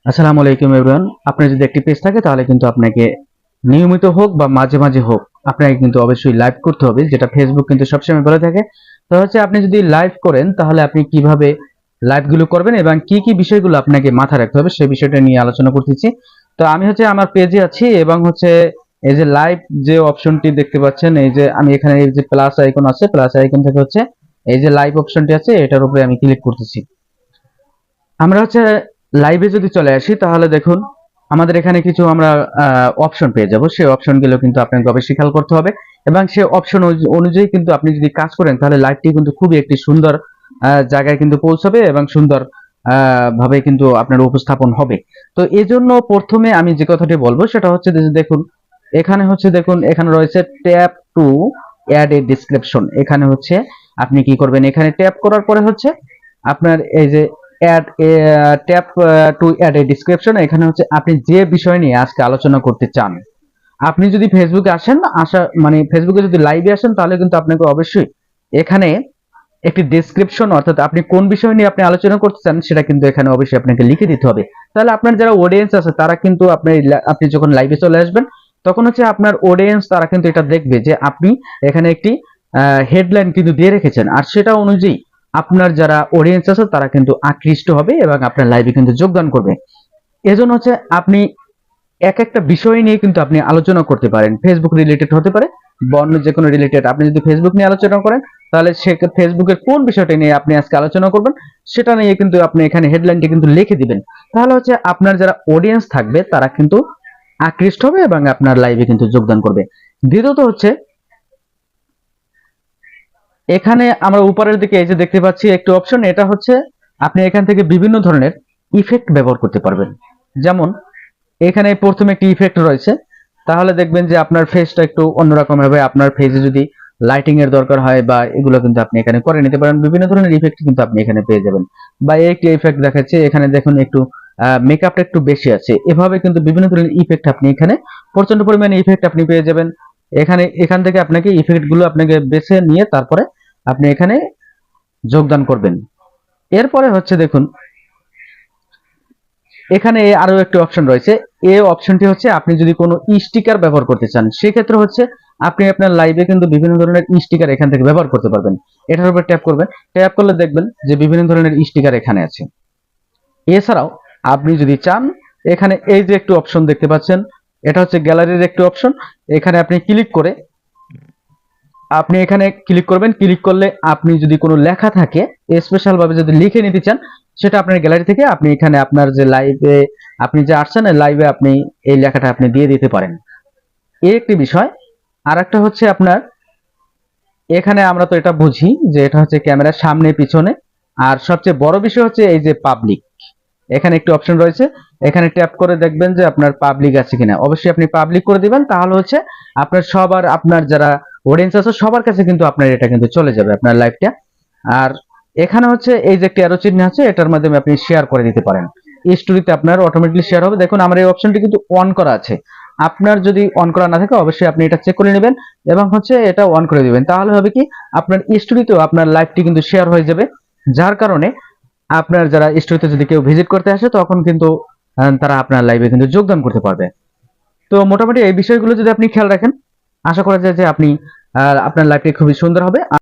আসসালামু আলাইকুম এভরিওয়ান। আপনার যদি একটি পেজ থাকে তাহলে কিন্তু আপনাকে নিয়মিত হোক বা মাঝে মাঝে হোক আপনাকে কিন্তু অবশ্যই লাইভ করতে হবে, যেটা ফেসবুক কিন্তু সবসময় বলে থাকে। তো হচ্ছে আপনি যদি লাইভ করেন তাহলে আপনি কিভাবে লাইভগুলো করবেন এবং কি কি বিষয়গুলো আপনাকে মাথায় রাখতে হবে সেই বিষয়টা নিয়ে আলোচনা করতেছি। তো আমি হচ্ছে আমার পেজে আছি এবং হচ্ছে এই যে লাইভ যে অপশনটি দেখতে পাচ্ছেন, এই যে আমি এখানে এই যে প্লাস আইকন আছে, প্লাস আইকন থেকে হচ্ছে এই যে লাইভ অপশনটি আছে এটার উপরে আমি ক্লিক করতেছি। আমরা হচ্ছে লাইভে যদি চলে আসি তাহলে দেখুন আমাদের এখানে কিছু আমরা অপশন পেয়ে যাব। সেই অপশনগুলো কিন্তু আপনাকে অবশ্যই খেয়াল করতে হবে এবং সেই অপশন অনুযায়ী কিন্তু আপনি যদি কাজ করেন তাহলে লাইভটি কিন্তু খুবই একটি সুন্দর জায়গায় কিন্তু পৌঁছাবে এবং সুন্দর ভাবে কিন্তু আপনার উপস্থাপন হবে। তো এই জন্য প্রথমে আমি যে কথাটি বলবো সেটা হচ্ছে যে দেখুন দেখুন এখানে রয়েছে tap to add a description. এখানে হচ্ছে আপনি কি করবেন, এখানে ট্যাপ করার পরে হচ্ছে আপনার এই যে add tap to add a description, এখানে হচ্ছে আপনি যে বিষয় নিয়ে আজকে আলোচনা করতে চান। আপনি যদি ফেসবুকে আসেন, মানে ফেসবুকে যদি লাইভে আসেন তাহলে কিন্তু আপনাকে অবশ্যই এখানে একটি ডেসক্রিপশন, অর্থাৎ আপনি কোন বিষয় নিয়ে আপনি আলোচনা করতে চান সেটা কিন্তু এখানে অবশ্যই আপনাকে লিখে দিতে হবে। তাহলে আপনার যারা অডিয়েন্স আছে তারা কিন্তু আপনি যখন লাইভে চলে আসবেন তখন হচ্ছে আপনার অডিয়েন্স তারা কিন্তু এটা দেখবে যে আপনি এখানে একটি হেডলাইন কিন্তু দিয়ে রেখেছেন, আর সেটা অনুযায়ী আপনার যারা অডিয়েন্স আছে তারা কিন্তু আকৃষ্ট হবে এবং আপনার লাইভে কিন্তু যোগদান করবে। এজন্য হচ্ছে আপনি এক একটা বিষয় নিয়ে কিন্তু আপনি আলোচনা করতে পারেন। ফেসবুক রিলেটেড হতে পারে বা অন্য যে কোনো রিলেটেড। আপনি যদি ফেসবুক নিয়ে আলোচনা করেন তাহলে সে ফেসবুকের কোন বিষয়টা নিয়ে আপনি আজকে আলোচনা করবেন সেটা নিয়ে কিন্তু আপনি এখানে হেডলাইনটি কিন্তু লিখে দিবেন। তাহলে হচ্ছে আপনার যারা অডিয়েন্স থাকবে তারা কিন্তু আকৃষ্ট হবে এবং আপনার লাইভে কিন্তু যোগদান করবে। দ্বিতীয়ত হচ্ছে এখানে আমরা উপরের দিকে এই যে দেখতে পাচ্ছি একটি অপশন, এটা হচ্ছে আপনি এখান থেকে বিভিন্ন ধরনের ইফেক্ট ব্যবহার করতে পারবেন। যেমন এখানে প্রথমে একটি ইফেক্ট রয়েছে, তাহলে দেখবেন যে আপনার ফেসটা একটু অন্যরকম হবে। আপনার ফেসে যদি লাইটিং এর দরকার হয় বা এগুলো কিন্তু আপনি এখানে করে নিতে পারেন। বিভিন্ন ধরনের ইফেক্ট কিন্তু আপনি এখানে পেয়ে যাবেন। বা একটি ইফেক্ট দেখাচ্ছে, এখানে দেখুন একটু মেকআপটা একটু বেশি আছে। এভাবে কিন্তু বিভিন্ন ধরনের ইফেক্ট আপনি এখানে প্রচন্ড পরিমাণে ইফেক্ট আপনি পেয়ে যাবেন। এখান থেকে আপনাকে ইফেক্ট গুলো আপনাকে বেছে নিয়ে তারপরে আপনি এখানে যোগদান করবেন। এরপরে হচ্ছে দেখুন এখানে আরো একটি অপশন রয়েছে। এই অপশনটি হচ্ছে আপনি যদি কোনো স্টিকার ব্যবহার করতে চান সেক্ষেত্রে হচ্ছে আপনি আপনার লাইভে কিন্তু বিভিন্ন ধরনের স্টিকার এখান থেকে ব্যবহার করতে পারবেন। এটার উপর ট্যাপ করবেন, ট্যাপ করলে দেখবেন যে বিভিন্ন ধরনের স্টিকার এখানে আছে। এছাড়াও আপনি যদি চান এখানে এই যে একটু অপশন দেখতে পাচ্ছেন, এটা হচ্ছে গ্যালারির একটি অপশন। এখানে আপনি ক্লিক করে আপনি এখানে ক্লিক করবেন। ক্লিক করলে আপনি যদি কোনো লেখা থাকে স্পেশাল ভাবে যদি লিখে নিতে চান সেটা আপনার গ্যালারি থেকে আপনি এখানে আপনার যে লাইভে আপনি যে আসছেন লাইভে আপনি এই লেখাটা আপনি দিয়ে দিতে পারেন। এই একটি বিষয়। আর একটা হচ্ছে আপনার এখানে আমরা তো এটা বুঝি যে এটা হচ্ছে ক্যামেরার সামনে পিছনে, আর সবচেয়ে বড় বিষয় হচ্ছে এই যে পাবলিক। এখানে একটি অপশন রয়েছে, এখানে ট্যাপ করে দেখবেন যে আপনার পাবলিক আছে কিনা। অবশ্যই আপনি পাবলিক করে দিবেন, তাহলে হচ্ছে আপনার যারা অডিয়েন্স আছে সবার কাছে কিন্তু আপনার এটা কিন্তু চলে যাবে আপনার লাইভটা। আর এখানে হচ্ছে এই যে একটি অ্যারো চিহ্ন আছে, এটার মাধ্যমে আপনি শেয়ার করে দিতে পারেন। স্টোরিতে আপনার অটোমেটিকলি শেয়ার হবে। দেখুন আমার এই অপশনটি কিন্তু অন করা আছে। আপনার যদি অন করা না থাকে অবশ্যই আপনি এটা চেক করে নেবেন এবং হচ্ছে এটা অন করে দিবেন। তাহলে হবে কি আপনার স্টোরিতেও আপনার লাইভটি কিন্তু শেয়ার হয়ে যাবে, যার কারণে আপনার যারা স্টোরিতে যদি কেউ ভিজিট করতে আসে তখন কিন্তু তারা আপনার লাইভে কিন্তু যোগদান করতে পারবে। তো মোটামুটি এই বিষয়গুলো যদি আপনি খেয়াল রাখেন আশা করা যায় যে আপনি আপনার লাইভটি খুবই সুন্দর হবে।